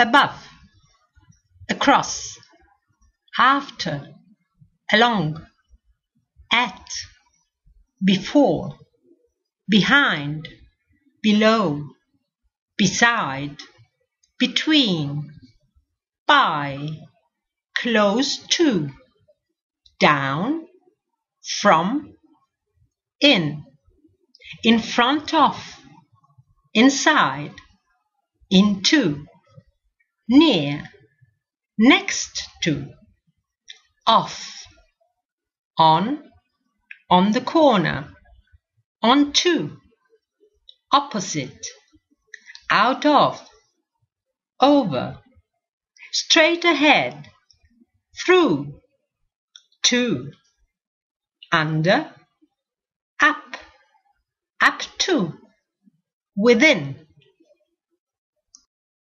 above, across, after, along, at, before, behind, below, beside, between, by, close to, down, from, in front of, inside, into, near, next to, off, on the corner, onto, opposite, out of, over, straight ahead, through, to, under, up to, within,